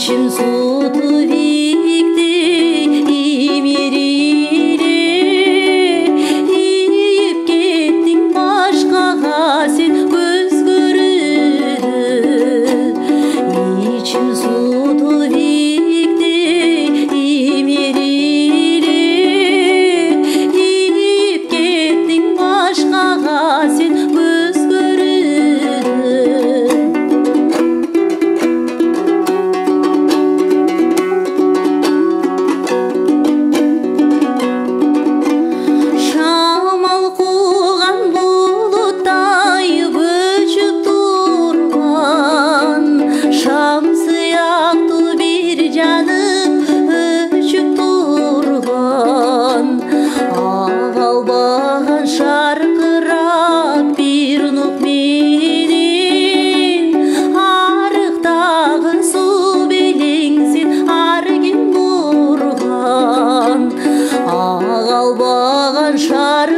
içim суды викти имерире ийип кеттиң башкага сен көз көрүп içim суды викти имерире ийип кеттиң башкага сен көз көрүп шамал кууган булуттай көчүп турган шам сыяктуу бир жаным өчүп турган албаган шаркырап бир нут менен арыктагы суу белең сен аргин бурган албаган шар